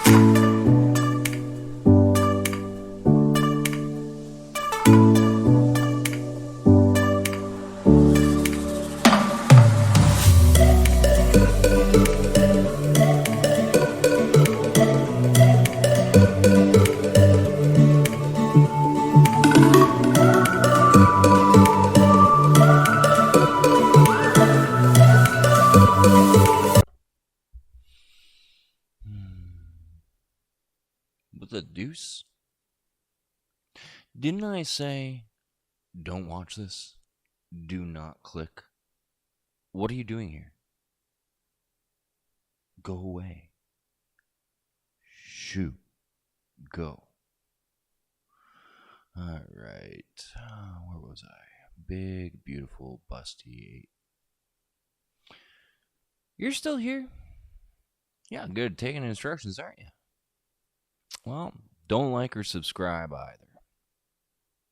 With a deuce? Didn't I say, don't watch this? Do not click. What are you doing here? Go away. Shoot. Go. Alright. Where was I? Big, beautiful, busty 8. You're still here? Yeah, good. Taking instructions, aren't you? Well, don't like or subscribe either.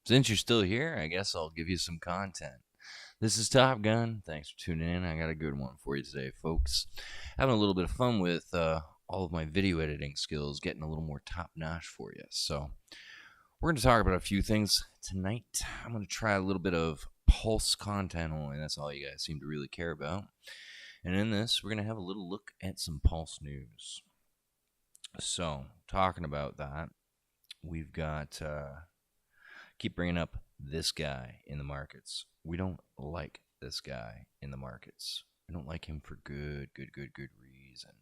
Since you're still here, I guess I'll give you some content. This is Top Gun. Thanks for tuning in. I got a good one for you today, folks. Having a little bit of fun with all of my video editing skills, getting a little more top-notch for you. So we're going to talk about a few things tonight. I'm going to try a little bit of Pulse content only. That's all you guys seem to really care about. And in this, we're going to have a little look at some Pulse news. So, talking about that, we've got, keep bringing up this guy in the markets. We don't like this guy in the markets. We don't like him for good reason.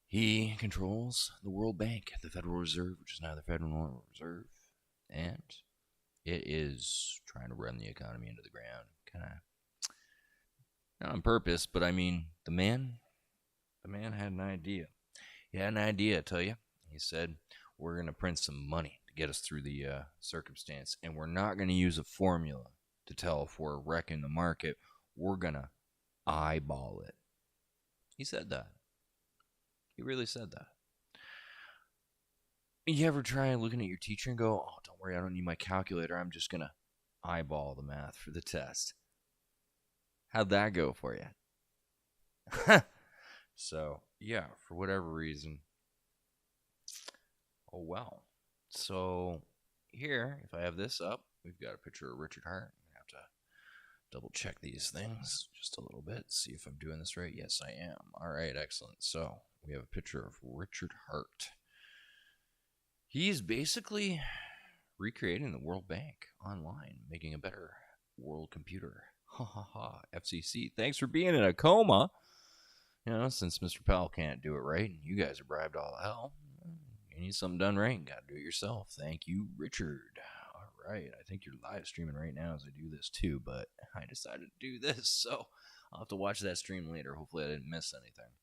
He controls the World Bank, the Federal Reserve, which is now the Federal Reserve, and it is trying to run the economy into the ground, kind of, not on purpose, but I mean, the man had an idea. He had an idea, I tell you. He said, we're going to print some money to get us through the circumstance, and we're not going to use a formula to tell if we're wrecking the market. We're going to eyeball it. He said that. He really said that. You ever try looking at your teacher and go, oh, don't worry, I don't need my calculator. I'm just going to eyeball the math for the test. How'd that go for you? So, yeah, for whatever reason. Oh, well. So, here, if I have this up, we've got a picture of Richard Hart. I have to double check these things just a little bit, see if I'm doing this right. Yes, I am. All right, excellent. So, we have a picture of Richard Hart. He's basically recreating the World Bank online, making a better world computer. Ha ha ha. FCC, thanks for being in a coma. You know, since Mr. Powell can't do it right, and you guys are bribed all hell, you need something done right, got to do it yourself. Thank you, Richard. All right, I think you're live streaming right now as I do this too, but I decided to do this, so I'll have to watch that stream later. Hopefully I didn't miss anything.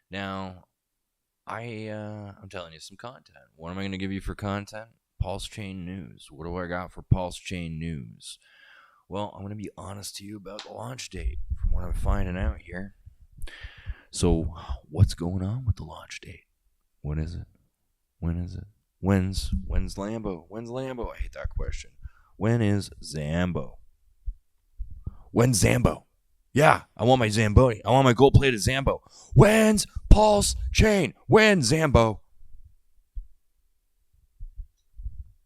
Now, I'm telling you some content. What am I going to give you for content? PulseChain news. What do I got for PulseChain news? Well, I'm going to be honest to you about the launch date from what I'm finding out here. So, what's going on with the launch date? When is it? When is it? When's Lambo? When's Lambo? I hate that question. When is Zambo? When's Zambo? Yeah, I want my Zamboni. I want my gold-plated Zambo. When's PulseChain? When's Zambo?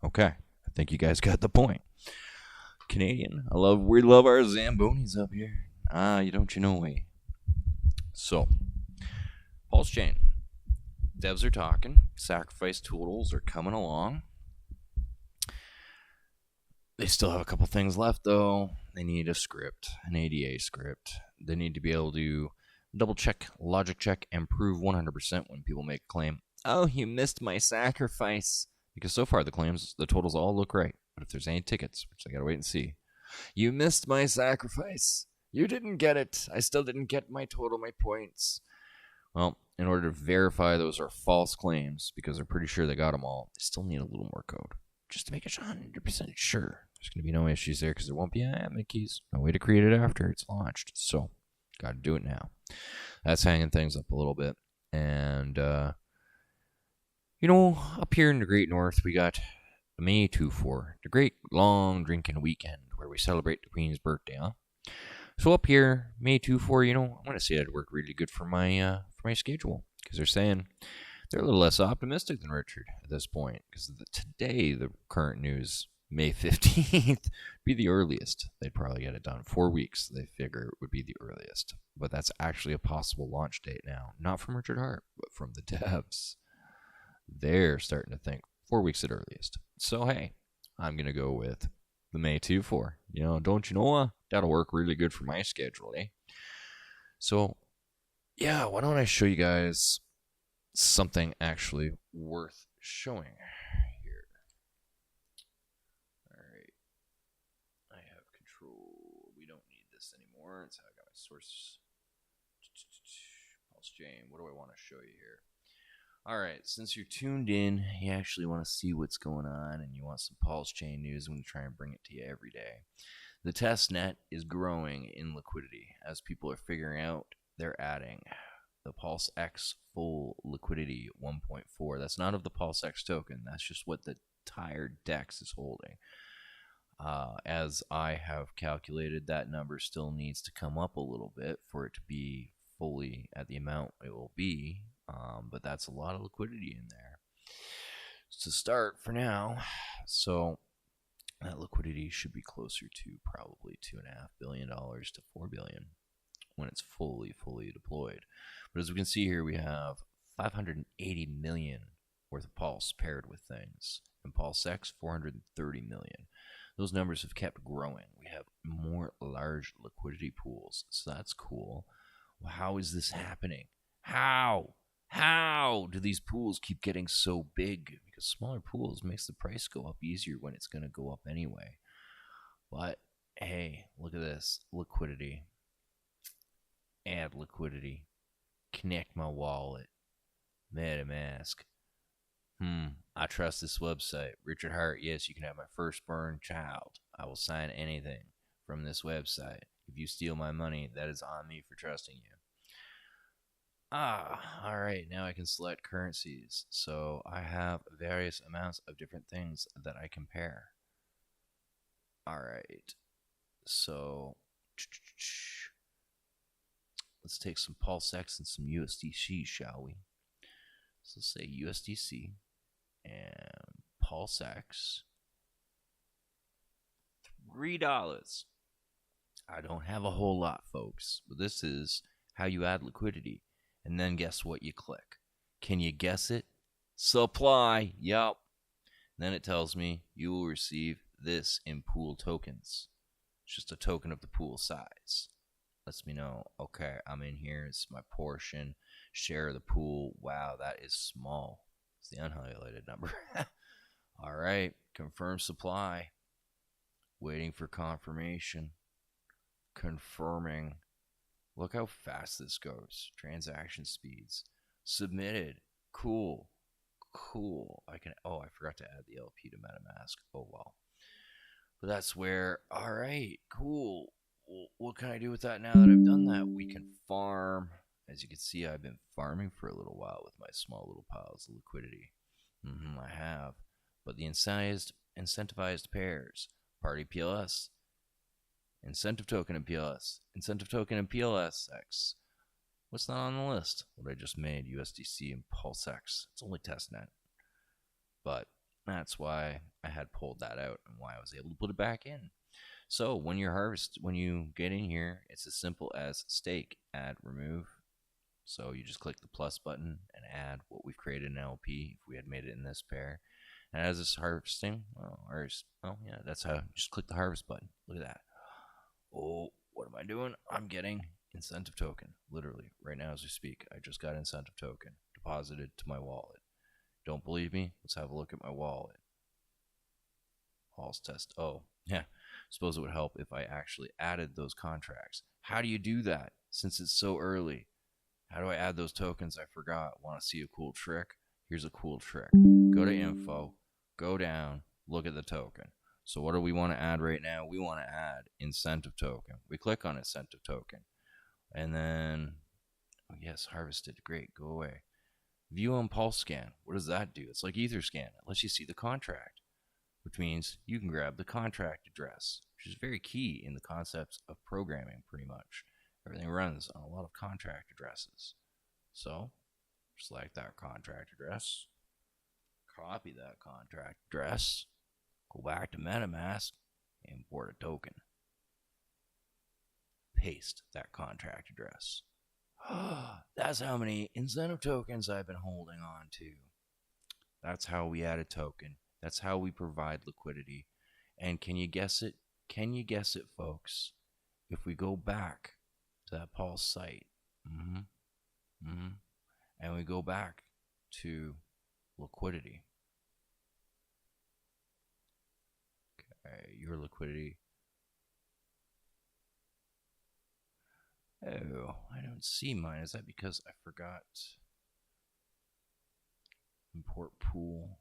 Okay, I think you guys got the point. Canadian, we love our Zambonis up here. You know we. So, PulseChain. Devs are talking. Sacrifice totals are coming along. They still have a couple things left, though. They need a script, an ADA script. They need to be able to double check, logic check, and prove 100% when people make a claim. Oh, you missed my sacrifice. Because so far the claims, the totals all look right. But if there's any tickets, which I gotta wait and see. You missed my sacrifice. You didn't get it. I still didn't get my total, my points. Well, in order to verify those are false claims, because they're pretty sure they got them all, they still need a little more code. Just to make it 100% sure. There's going to be no issues there, because there won't be admin keys. No way to create it after it's launched. So, got to do it now. That's hanging things up a little bit. And, up here in the Great North, we got May 2-4, the great long drinking weekend, where we celebrate the Queen's birthday, huh? So up here, May 2-4, I'm going to say that'd work really good for my schedule, because they're saying They're a little less optimistic than Richard at this point, because today, the current news, May 15th, be the earliest they'd probably get it done. 4 weeks, they figure, would be the earliest. But that's actually a possible launch date now. Not from Richard Hart, but from the devs. They're starting to think 4 weeks at earliest. So, hey, I'm going to go with the May 2-4. Don't you know? That'll work really good for my schedule, eh? So, yeah, why don't I show you guys something actually worth showing here. All right. I have control. We don't need this anymore. It's how I got my source. PulseChain. What do I want to show you here? All right, since you're tuned in, you actually want to see what's going on, and you want some PulseChain news. I'm going to try and bring it to you every day. The test net is growing in liquidity. As people are figuring out, they're adding the PulseX full liquidity 1.4. That's not of the PulseX token. That's just what the entire DEX is holding. As I have calculated, that number still needs to come up a little bit for it to be fully at the amount it will be. But that's a lot of liquidity in there to start for now. So that liquidity should be closer to probably $2.5 billion to $4 billion when it's fully deployed. But as we can see here, we have 580 million worth of Pulse paired with things, and PulseX 430 million. Those numbers have kept growing. We have more large liquidity pools, so that's cool. Well, how is this happening? How do these pools keep getting so big? Because smaller pools makes the price go up easier when it's going to go up anyway. But hey, look at this. Liquidity. Add liquidity. Connect my wallet. MetaMask. I trust this website. Richard Hart, yes, you can have my firstborn child. I will sign anything from this website. If you steal my money, that is on me for trusting you. Alright, now I can select currencies. So I have various amounts of different things that I compare. Alright, so let's take some PulseX and some USDC, shall we? So let's say USDC and PulseX. $3. I don't have a whole lot, folks, but this is how you add liquidity. And then guess what you click? Can you guess it? Supply. Yup. Then it tells me you will receive this in pool tokens. It's just a token of the pool size. Lets me know, okay, I'm in here. It's my portion. Share of the pool. Wow, that is small. It's the unhighlighted number. All right. Confirm supply. Waiting for confirmation. Confirming. Look how fast this goes. Transaction speeds. Submitted. Cool. I forgot to add the LP to MetaMask. Oh, well. But that's where, all right, cool. Well, what can I do with that now that I've done that? We can farm. As you can see, I've been farming for a little while with my small little piles of liquidity. I have. But the incentivized pairs. Party PLS. Incentive token and PLS. Incentive token and PLSX. What's not on the list? What I just made, USDC and PulseX. It's only testnet. But that's why I had pulled that out and why I was able to put it back in. So when you get in here, it's as simple as stake, add, remove. So you just click the plus button and add what we've created in LP if we had made it in this pair. And as it's harvesting, that's how, just click the harvest button. Look at that. Oh, what am I doing? I'm getting incentive token. Literally, right now as we speak, I just got incentive token deposited to my wallet. Don't believe me? Let's have a look at my wallet. Pulse test. Oh, yeah. Suppose it would help if I actually added those contracts. How do you do that since it's so early? How do I add those tokens? I forgot. Want to see a cool trick? Here's a cool trick. Go to info, go down, look at the token. So what do we want to add right now? We want to add incentive token. We click on incentive token. And then, oh yes, harvested. Great, go away. View on Pulse Scan. What does that do? It's like Etherscan. It lets you see the contract, which means you can grab the contract address, which is very key in the concepts of programming, pretty much. Everything runs on a lot of contract addresses. So select that contract address, copy that contract address, go back to MetaMask, import a token, paste that contract address. That's how many incentive tokens I've been holding on to. That's how we add a token. That's how we provide liquidity. And can you guess it? Can you guess it, folks? If we go back to that Pulse site, and we go back to liquidity. Okay, your liquidity. Oh, I don't see mine. Is that because I forgot? Import pool.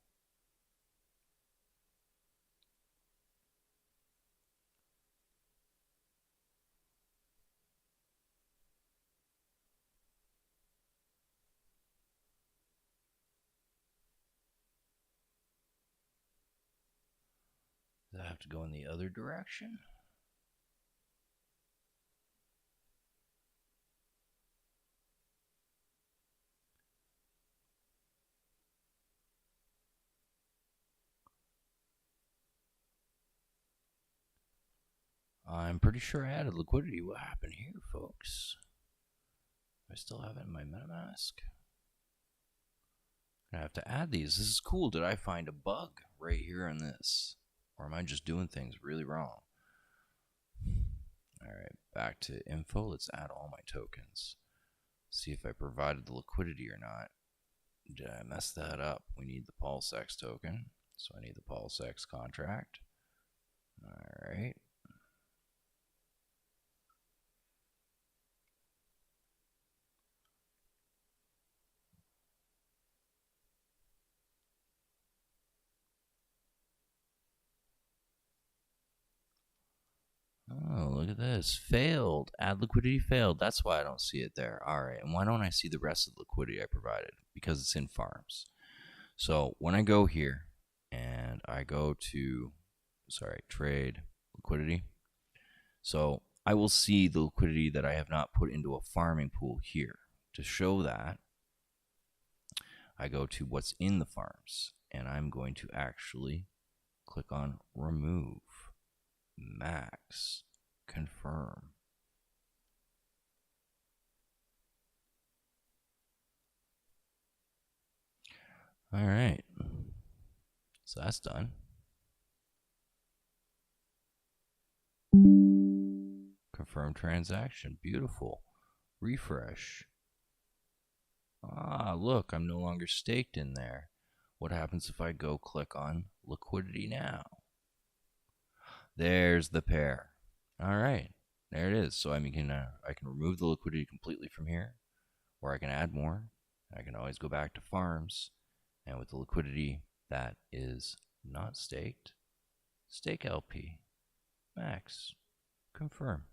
Does that have to go in the other direction? I'm pretty sure I added liquidity. What happened here, folks? I still have it in my MetaMask. I have to add these. This is cool. Did I find a bug right here in this? Or am I just doing things really wrong? Alright, back to info. Let's add all my tokens. See if I provided the liquidity or not. Did I mess that up? We need the PulseX token. So I need the PulseX contract. Alright. Oh, look at this. Failed. Add liquidity failed. That's why I don't see it there. All right. And why don't I see the rest of the liquidity I provided? Because it's in farms. So when I go here and I go to, trade liquidity. So I will see the liquidity that I have not put into a farming pool here. To show that, I go to what's in the farms. And I'm going to actually click on remove. Max, confirm. All right, so that's done. Confirm transaction, beautiful. Refresh. Ah, look, I'm no longer staked in there. What happens if I go click on liquidity now? There's the pair. All right, there it is. So I can remove the liquidity completely from here, or I can add more. I can always go back to farms, and with the liquidity that is not staked, stake LP, max, confirm.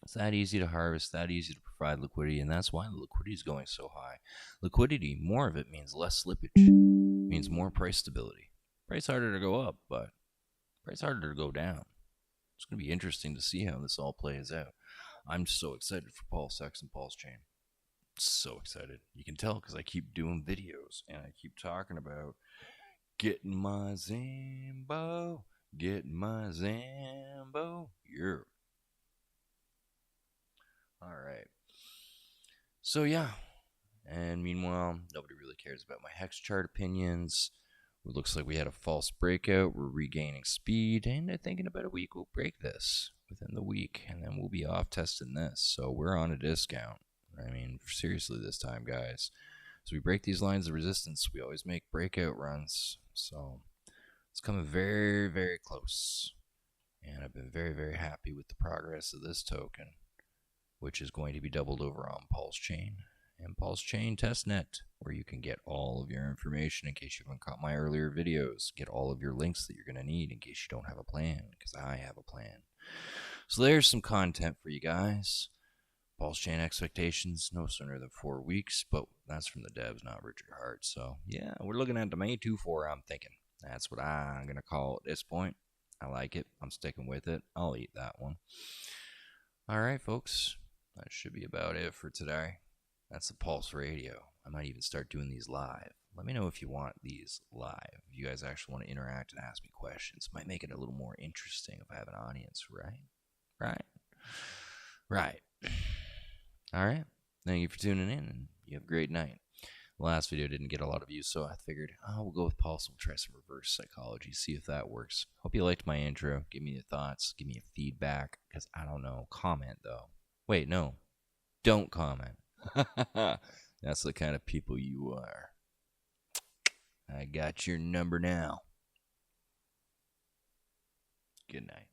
It's that easy to harvest, that easy to provide liquidity, and that's why the liquidity is going so high. Liquidity, more of it means less slippage, means more price stability. Price harder to go up, but price harder to go down. It's going to be interesting to see how this all plays out. I'm so excited for PulseX and PulseChain. So excited. You can tell because I keep doing videos and I keep talking about getting my Zambo, getting my Zambo. Yeah. All right. So yeah. And meanwhile, nobody really cares about my hex chart opinions. It looks like we had a false breakout. We're regaining speed, and I think in about a week we'll break this within the week, and then we'll be off testing this. So we're on a discount. I mean, seriously this time, guys. So we break these lines of resistance. We always make breakout runs. So it's coming very, very close. And I've been very, very happy with the progress of this token, which is going to be doubled over on PulseChain and PulseChain testnet, where you can get all of your information in case you haven't caught my earlier videos. Get all of your links that you're going to need in case you don't have a plan, because I have a plan. So there's some content for you guys. PulseChain expectations no sooner than 4 weeks, but that's from the devs, not Richard Hart. So yeah, we're looking at the May 2-4, I'm thinking. That's what I'm going to call at this point. I like it. I'm sticking with it. I'll eat that one. All right, folks. That should be about it for today. That's the Pulse Radio. I might even start doing these live. Let me know if you want these live. If you guys actually want to interact and ask me questions. Might make it a little more interesting if I have an audience, right? Right. All right. Thank you for tuning in, and you have a great night. The last video didn't get a lot of views, so I figured, we'll go with Pulse. We'll try some reverse psychology, see if that works. Hope you liked my intro. Give me your thoughts. Give me your feedback, because I don't know. Comment, though. Wait, no. Don't comment. That's the kind of people you are. I got your number now. Good night.